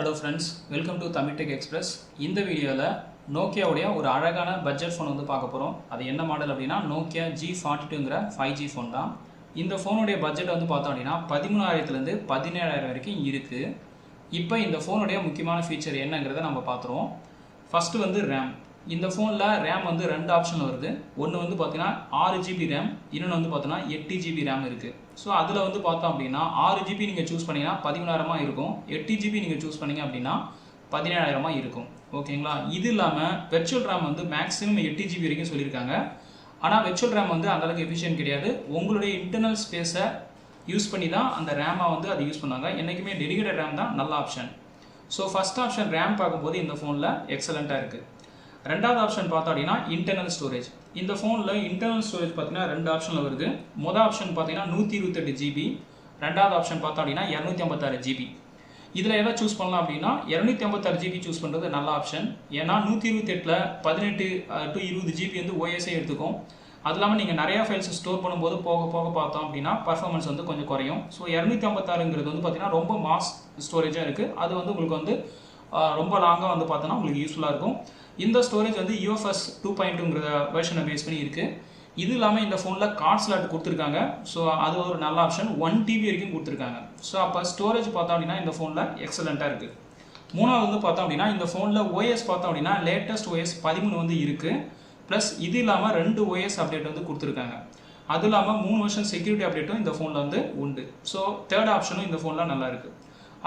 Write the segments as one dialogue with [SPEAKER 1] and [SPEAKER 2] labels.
[SPEAKER 1] Hello friends, welcome to Tamil Tech Express. இந்த வீடியோல நோக்கியாவுடைய ஒரு அழகான பட்ஜெட் ஃபோன் வந்து பார்க்க போறோம். அது என்ன மாடல் அப்படினா Nokia G42ங்கற 5G ஃபோன் தான். இந்த ஃபோனுடைய பட்ஜெட் வந்து பார்த்தோம் அப்படினா 13000 ல இருந்து 17000 வரைக்கும் இருக்கு. இப்போ இந்த ஃபோனுடைய முக்கியமான ஃபீச்சர் என்னங்கறத நம்ம பாத்துறோம். ஃபர்ஸ்ட் வந்து RAM. இந்த ஃபோன்ல RAM வந்து ரெண்டு ஆப்ஷன் வருது. ஒன்னு வந்து பாத்தீனா 6GB RAM, இன்னொன்னு வந்து பாத்தீனா 8GB RAM இருக்கு. சோ அதுல வந்து பார்த்தோம் அப்படினா 6GB நீங்க चूஸ் பண்ணீங்கன்னா 11000 இருக்கும். 8GB நீங்க चूஸ் பண்ணீங்க அப்படினா 17000 இருக்கும். ஓகேங்களா? இது இல்லாம வெர்ச்சுவல் RAM வந்து மேக்ஸिमम 8GB வரைக்கும் சொல்லிருக்காங்க. ஆனா வெர்ச்சுவல் RAM வந்து அந்த அளவுக்கு எஃபிஷியன்ட் கிடையாது. உங்களுடைய இன்டர்னல் ஸ்பேஸை யூஸ் பண்ணி தான் அந்த RAM வந்து அது யூஸ் பண்ணாங்க. என்னைக்குமே டெடிகேட்டட் RAM தான் நல்ல option. So first option RAM பாக்கும்போது இந்த ஃபோன்ல எக்ஸலென்ட்டா இருக்கு. ரெண்டாவது ஆப்ஷன் பார்த்தா அப்படினா இன்டர்னல் ஸ்டோரேஜ். இந்த ஃபோன்ல இன்டர்னல் ஸ்டோரேஜ் பார்த்தீங்கன்னா ரெண்டு ஆப்ஷன்ல வருது. முதல் ஆப்ஷன் பார்த்தீங்கன்னா 128GB, ரெண்டாவது ஆப்ஷன் பார்த்தா அப்படினா 256GB. இதுல எதை चूஸ் பண்ணலாம் அப்படினா 256GB चूஸ் பண்றது நல்ல ஆப்ஷன். ஏனா 128ல 18 to 20GB வந்து OS எடுத்துக்கும். அதுலama நீங்க நிறைய ஃபைல்ஸ் ஸ்டோர் பண்ணும்போது போக போக பார்த்தோம் அப்படினா பெர்ஃபார்மன்ஸ் வந்து கொஞ்சம் குறையும். சோ 256ங்கிறது வந்து பாத்தீங்கன்னா ரொம்ப மாஸ் ஸ்டோரேஜா இருக்கு. அது வந்து உங்களுக்கு வந்து ரொம்ப லாங்கா வந்து பார்த்தனா உங்களுக்கு யூஸ்ஃபுல்லா இருக்கும். இந்த ஸ்டோரேஜ் வந்து UFS 2.2ங்கற வெர்ஷனை பேஸ் பண்ணி இருக்கு. இது இல்லாம இந்த ஃபோன்ல கார்ட் ஸ்லாட் கொடுத்திருக்காங்க. சோ அது ஒரு நல்ல ஆப்ஷன். 1TB வரைக்கும் கொடுத்திருக்காங்க. சோ அப்ப ஸ்டோரேஜ் பார்த்தா அப்படினா இந்த ஃபோன்ல எக்ஸலென்ட்டா இருக்கு. மூணாவது வந்து பார்த்தா அப்படினா இந்த ஃபோன்ல OS பார்த்தா அப்படினா லேட்டஸ்ட் OS 13 வந்து இருக்கு. பிளஸ் இது இல்லாம ரெண்டு OS அப்டேட் வந்து கொடுத்திருக்காங்க. அது இல்லாம 3 வெர்ஷன் செக்யூரிட்டி அப்டேட்டும் இந்த ஃபோன்ல வந்து உண்டு. சோ தேர்ட் ஆப்ஷனும் இந்த ஃபோன்ல நல்லா இருக்கு.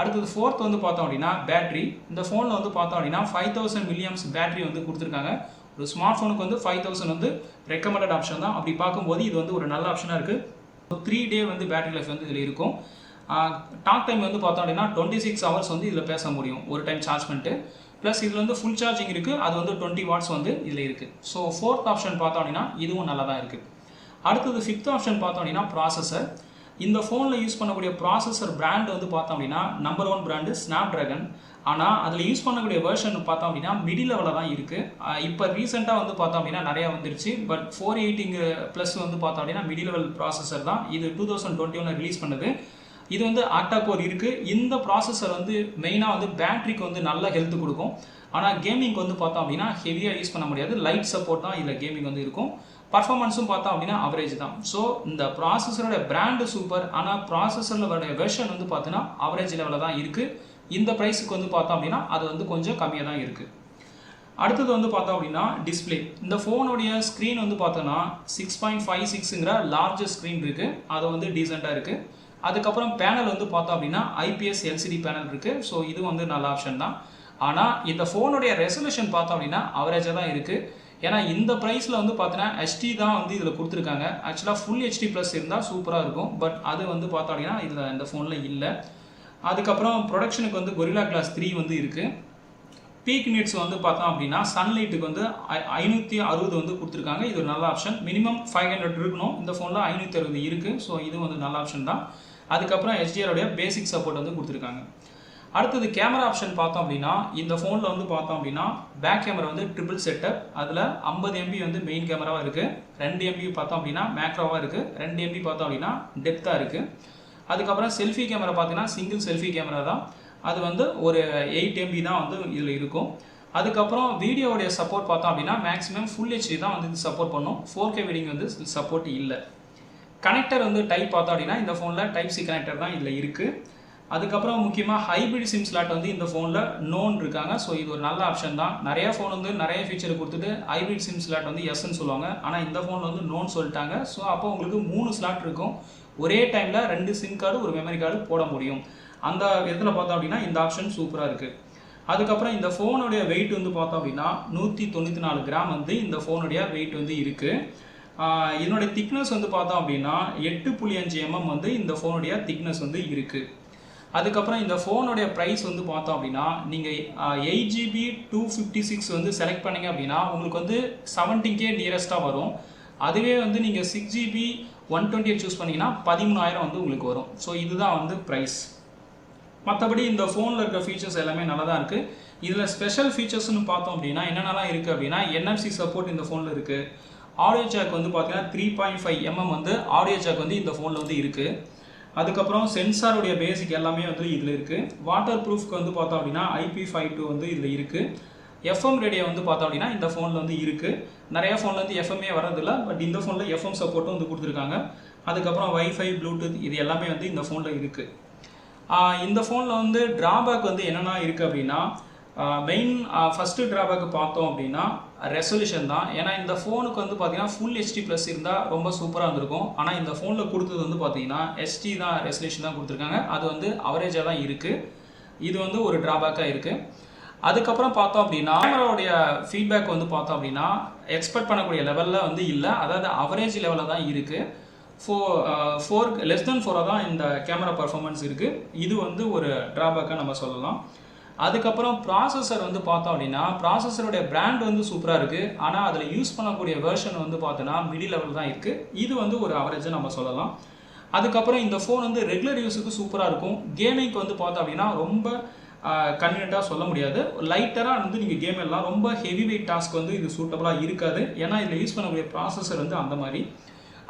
[SPEAKER 1] அடுத்து ஃபோர்த் வந்து பார்த்தோம் அப்படினா பேட்டரி. இந்த ஃபோன்ல வந்து பார்த்தோம் அப்படினா 5000 mAh பேட்டரி வந்து கொடுத்திருக்காங்க. ஒரு ஸ்மார்ட் ஃபோனுக்கு வந்து 5000 வந்து ரெக்கமெண்டட் ஆப்ஷன் தான். அப்படி பாக்கும்போது இது வந்து ஒரு நல்ல ஆப்ஷனா இருக்கு. 3 டே வந்து பேட்டரி லைஃப் வந்து இதுல இருக்கும். டாக் டைம் வந்து பார்த்தோம் அப்படினா 26 hours வந்து இதுல பேச முடியும் ஒரு டைம் சார்ஜ் பண்ணிட்டு. பிளஸ் இதுல வந்து ஃபுல் சார்ஜிங் இருக்கு. அது வந்து 20 வாட்ஸ் வந்து இதுல இருக்கு. சோ ஃபோர்த் ஆப்ஷன் பார்த்தோம் அப்படினா இதுவும் நல்லா தான் இருக்கு. அடுத்து ஃபிஃப்த் ஆப்ஷன் பார்த்தோம் அப்படினா ப்ராசஸர். இந்த ஃபோன்ல யூஸ் பண்ணக்கூடிய ப்ராசஸர் பிராண்ட் வந்து பார்த்தோம் அப்படினா நம்பர் 1 பிராண்ட் Snapdragon. ஆனா அதுல யூஸ் பண்ணக்கூடிய வெர்ஷன் பார்த்தோம் அப்படினா மிடில் லெவல்ல தான் இருக்கு. இப்போ ரீசன்ட்டா வந்து பார்த்தோம் அப்படினா நிறைய வந்துருச்சு. பட் 480 பிளஸ் வந்து பார்த்தோம் அப்படினா மிடில் லெவல் ப்ராசஸர் தான். இது 2021ல ரிலீஸ் பண்ணது. இது வந்து ஆக்டா கோர் இருக்கு. இந்த ப்ராசஸர் வந்து மெயினா வந்து பேட்டரிக்கு வந்து நல்ல ஹெல்த் கொடுக்கும். ஆனா கேமிங் வந்து பார்த்தோம் அப்படினா ஹெவியா யூஸ் பண்ண முடியாது. லைட் சப்போர்ட் தான் இதுல கேமிங் வந்து இருக்கும். பர்ஃபார்மன்ஸும் பார்த்தா அப்படினா அவரேஜ் தான். சோ இந்த ப்ராசஸரோட பிராண்ட் சூப்பர். ஆனா ப்ராசஸர்ல வர வெர்ஷன் வந்து பார்த்தீனா அவரேஜ் லெவல்ல தான் இருக்கு. இந்த பிரைஸ்க்கு வந்து பார்த்தோம் அப்படினா அது வந்து கொஞ்சம் கம்மியா தான் இருக்கு. அடுத்து வந்து பார்த்தோம் அப்படினா டிஸ்ப்ளே. இந்த ஃபோனுடைய ஸ்கிரீன் வந்து பார்த்தோம்னா 6.56ங்கற லார்ஜஸ்ட் ஸ்கிரீன் இருக்கு. அது வந்து டீசன்ட்டா இருக்கு. அதுக்கு அப்புறம் பேனல் வந்து பார்த்தோம் அப்படினா IPS LCD பேனல் இருக்கு. சோ இது வந்து நல்ல ஆப்ஷன் தான். ஆனா இந்த ஃபோனுடைய ரெசல்யூஷன் பார்த்தோம் அப்படினா அவரேஜா தான் இருக்கு. ஏனா இந்த பிரைஸ்ல வந்து பார்த்தீனா HD தான் வந்து இதுல கொடுத்திருக்காங்க. एक्चुअली Full HD Plus இருந்தா சூப்பரா இருக்கும். பட் அது வந்து பார்த்தோம் அப்படினா இதுல இந்த ஃபோன்ல இல்ல. அதுக்கு அப்புறம் ப்ரொடக்ஷனுக்கு வந்து Gorilla Glass 3 வந்து இருக்கு. பீக் நிட்ஸ் வந்து பார்த்தோம் அப்படினா சன்லைட்டுக்கு வந்து 560 வந்து கொடுத்திருக்காங்க. இது ஒரு நல்ல ஆப்ஷன். மினிமம் 500 இருக்கணும். இந்த ஃபோன்ல 560 இருக்கு. சோ இது வந்து நல்ல ஆப்ஷன் தான். அதுக்கு அப்புறம் HDR உடைய பேசிக் சப்போர்ட் வந்து கொடுத்திருக்காங்க. அடுத்து கேமரா ஆப்ஷன் பார்த்தோம் அப்படினா இந்த ஃபோன்ல வந்து பார்த்தோம் அப்படினா பேக் கேமரா வந்து ட்ரிபிள் செட்டப். அதுல 50 MB வந்து மெயின் கேமராவா இருக்கு. 2 MB பார்த்தோம் அப்படினா மேக்ரோவா இருக்கு. 2 MB பார்த்தோம் அப்படினா டெப்தா இருக்கு. அதுக்கு அப்புறம் செல்ஃபி கேமரா பார்த்தீனா சிங்கிள் செல்ஃபி கேமரா தான். அது வந்து ஒரு 8 MB தான் வந்து இதுல இருக்கும். அதுக்கு அப்புறம் வீடியோவுடைய சப்போர்ட் பார்த்தோம் அப்படினா மேக்ஸिमम Full HD தான் வந்து இது சப்போர்ட் பண்ணும். 4K வீடியோ வந்து சப்போர்ட் இல்ல. கனெக்டர் வந்து டைப் பார்த்தோம் அப்படினா இந்த ஃபோன்ல டைப் C கனெக்டர் தான் இதுல இருக்கு. அதுக்கு அப்புறம் முக்கியமா ஹைபிரிட் சிம் ஸ்லாட் வந்து இந்த ஃபோன்ல நோன் இருக்காங்க. சோ இது ஒரு நல்ல ஆப்ஷன் தான். நிறைய ஃபோன் வந்து நிறைய ஃபீச்சர் கொடுத்துட்டு ஹைபிரிட் சிம் ஸ்லாட் வந்து எஸ் ன்னு சொல்லுவாங்க. ஆனா இந்த ஃபோன்ல வந்து நோன் சொல்லிட்டாங்க. சோ அப்போ உங்களுக்கு 3 ஸ்லாட் இருக்கும். ஒரே டைம்ல 2 சிம் கார்டு ஒரு மெமரி கார்டு போட முடியும். அந்த விதத்துல பார்த்தோம் அப்படினா இந்த ஆப்ஷன் சூப்பரா இருக்கு. அதுக்கு அப்புறம் இந்த ஃபோனுடைய வெயிட் வந்து பார்த்தோம் அப்படினா 194 கிராம் வந்து இந்த ஃபோனுடைய வெயிட் வந்து இருக்கு. இதனுடைய திக்னஸ் வந்து பார்த்தோம் அப்படினா 8.5 mm வந்து இந்த ஃபோனுடைய திக்னஸ் வந்து இருக்கு. அதுக்கு அப்புறம் இந்த ஃபோனுடைய பிரைஸ் வந்து பார்த்தோம் அப்படினா நீங்க 8GB 256 வந்து செலக்ட் பண்ணீங்க அப்படினா உங்களுக்கு வந்து 70K நியரஸ்டா வரும். அதுவே வந்து நீங்க 6GB 128 चूஸ் பண்ணீங்கனா 13000 வந்து உங்களுக்கு வரும். சோ இதுதான் வந்து பிரைஸ். மத்தபடி இந்த ஃபோன்ல இருக்க ஃபீச்சர்ஸ் எல்லாமே நல்லா தான் இருக்கு. இதுல ஸ்பெஷல் ஃபீச்சர்ஸ்னு பார்த்தோம் அப்படினா என்னென்னலாம் இருக்கு அப்படினா NFC சப்போர்ட் இந்த ஃபோன்ல இருக்கு. ஆடியோ ஜாக் வந்து பார்த்தீங்கன்னா 3.5 mm வந்து ஆடியோ ஜாக் வந்து இந்த ஃபோன்ல வந்து இருக்கு. அதுக்கப்புறம் சென்சாருடைய பேசிக் எல்லாமே வந்து இதில் இருக்குது. வாட்டர் ப்ரூஃப்க்கு வந்து பார்த்தோம் அப்படின்னா IP52 வந்து இதில் இருக்குது. எஃப்எம் ரேடியோ வந்து பார்த்தோம் அப்படின்னா இந்த ஃபோனில் வந்து இருக்குது. நிறைய ஃபோனில் வந்து எஃப்எம்ஏ வரதில்லை, பட் இந்த ஃபோனில் எஃப்எம் சப்போர்ட்டும் வந்து கொடுத்துருக்காங்க. அதுக்கப்புறம் வைஃபை, ப்ளூடூத் இது எல்லாமே வந்து இந்த ஃபோனில் இருக்குது. இந்த ஃபோனில் வந்து ட்ராபேக் வந்து என்னென்னா இருக்குது அப்படின்னா, மெயின் ஃபஸ்ட்டு ட்ராபேக் பார்த்தோம் அப்படின்னா ரெசல்யூஷன் தான். ஏன்னா இந்த ஃபோனுக்கு வந்து பார்த்தீங்கன்னா ஃபுல் HD+ இருந்தால் ரொம்ப சூப்பராக இருந்திருக்கும். ஆனால் இந்த ஃபோனில் கொடுத்தது வந்து பார்த்தீங்கன்னா HD தான், ரெசல்யூஷன் தான் கொடுத்துருக்காங்க. அது வந்து அவரேஜாக தான் இருக்குது. இது வந்து ஒரு ட்ராபேக்காக இருக்குது. அதுக்கப்புறம் பார்த்தோம் அப்படின்னா கேமராவுடைய ஃபீட்பேக் வந்து பார்த்தோம் அப்படின்னா எக்ஸ்பெக்ட் பண்ணக்கூடிய லெவலில் வந்து இல்லை, அதாவது அவரேஜ் லெவலில் தான் இருக்குது. 4 less than 4 தான் இந்த கேமரா பர்ஃபார்மன்ஸ் இருக்குது. இது வந்து ஒரு ட்ராபேக்காக நம்ம சொல்லலாம். அதுக்கப்புறம் ப்ராசஸர் வந்து பார்த்தோம் அப்படின்னா ப்ராசஸருடைய பிராண்ட் வந்து சூப்பராக இருக்குது. ஆனால் அதில் யூஸ் பண்ணக்கூடிய வெர்ஷன் வந்து பார்த்தோன்னா மிடி லெவல் தான் இருக்குது. இது வந்து ஒரு அவரேஜாக நம்ம சொல்லலாம். அதுக்கப்புறம் இந்த ஃபோன் வந்து ரெகுலர் யூஸுக்கு சூப்பராக இருக்கும். கேமிங்க்கு வந்து பார்த்தோம் அப்படின்னா ரொம்ப கன்வீனியண்ட்டாக சொல்ல முடியாது. லைட்டராக வந்து நீங்கள் கேம் எல்லாம் ரொம்ப ஹெவி வெயிட் டாஸ்க் வந்து இது சூட்டபுளாக இருக்காது. ஏன்னா இதில் யூஸ் பண்ணக்கூடிய ப்ராசஸர் வந்து அந்த மாதிரி.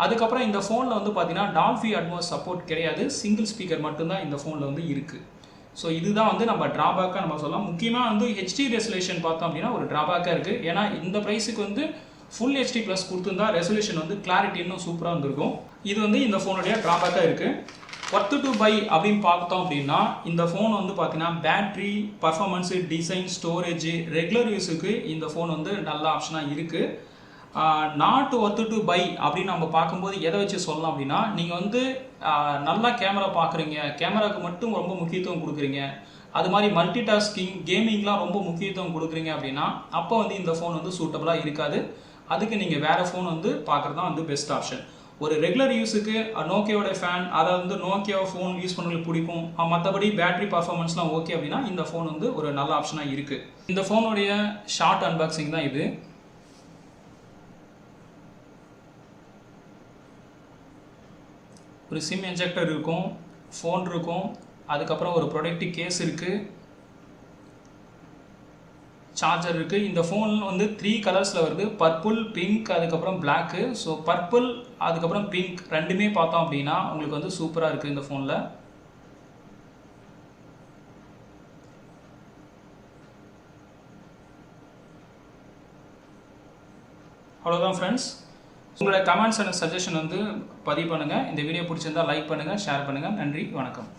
[SPEAKER 1] அதுக்கப்புறம் இந்த ஃபோனில் வந்து பார்த்தீங்கன்னா டால்பி அட்மோஸ் சப்போர்ட் கிடையாது. சிங்கிள் ஸ்பீக்கர் மட்டும்தான் இந்த ஃபோனில் வந்து இருக்குது. ஸோ இதுதான் வந்து நம்ம ட்ராபேக்காக நம்ம சொல்லலாம். முக்கியமாக வந்து HD ரெசல்யூஷன் பார்த்தோம் அப்படின்னா ஒரு ட்ராபேக்காக இருக்குது. ஏன்னா இந்த ப்ரைஸுக்கு வந்து ஃபுல் HD+ கொடுத்துருந்தா ரெசல்யூஷன் வந்து கிளாரிட்டி இன்னும் சூப்பராக இருந்திருக்கும். இது வந்து இந்த ஃபோனுடைய ட்ராபேக்காக இருக்குது. ஒர்த் டு பை அப்படின்னு பார்த்தோம் அப்படின்னா இந்த ஃபோன் வந்து பார்த்தீங்கன்னா battery, performance, design, storage, regular யூஸுக்கு இந்த ஃபோன் வந்து நல்ல ஆப்ஷனாக இருக்குது. நாட் ஒர்த் டு பை அப்படின்னு நம்ம பார்க்கும்போது எதை வச்சு சொல்லலாம் அப்படின்னா, நீங்கள் வந்து நல்லா கேமரா பார்க்குறீங்க, கேமராவுக்கு மட்டும் ரொம்ப முக்கியத்துவம் கொடுக்குறீங்க, அது மாதிரி மல்டி டாஸ்கிங், கேமிங்லாம் ரொம்ப முக்கியத்துவம் கொடுக்குறீங்க அப்படின்னா அப்போ வந்து இந்த ஃபோன் வந்து சூட்டபுளாக இருக்காது. அதுக்கு நீங்கள் வேறு ஃபோன் வந்து பார்க்குறது தான் வந்து பெஸ்ட் ஆப்ஷன். ஒரு ரெகுலர் யூஸுக்கு நோக்கியாவோட ஃபேன், அதாவது வந்து நோக்கியா ஃபோன் யூஸ் பண்ணுறதுக்கு பிடிக்கும், மற்றபடி பேட்டரி பர்ஃபார்மன்ஸ்லாம் ஓகே அப்படின்னா இந்த ஃபோன் வந்து ஒரு நல்ல ஆப்ஷனாக இருக்குது. இந்த ஃபோனுடைய ஷார்ட் அன்பாக்சிங் தான் இது. ஒரு சிம் இன்ஜெக்டர் இருக்கும், ஃபோன் இருக்கும், அதுக்கப்புறம் ஒரு ப்ரொடக்டிவ் கேஸ் இருக்குது, சார்ஜர் இருக்குது. இந்த ஃபோன் வந்து 3 கலர்ஸில் வருது, பர்பிள், பிங்க், அதுக்கப்புறம் பிளாக்கு. ஸோ பர்பிள் அதுக்கப்புறம் பிங்க் ரெண்டுமே பார்த்தோம் அப்படின்னா உங்களுக்கு வந்து சூப்பராக இருக்குது இந்த ஃபோனில். அவ்வளோதான் ஃப்ரெண்ட்ஸ். உங்களோட கமெண்ட்ஸ் அண்ட் சஜஷன் வந்து பதிவு பண்ணுங்கள். இந்த வீடியோ பிடிச்சிருந்தால் லைக் பண்ணுங்கள், ஷேர் பண்ணுங்கள். நன்றி, வணக்கம்.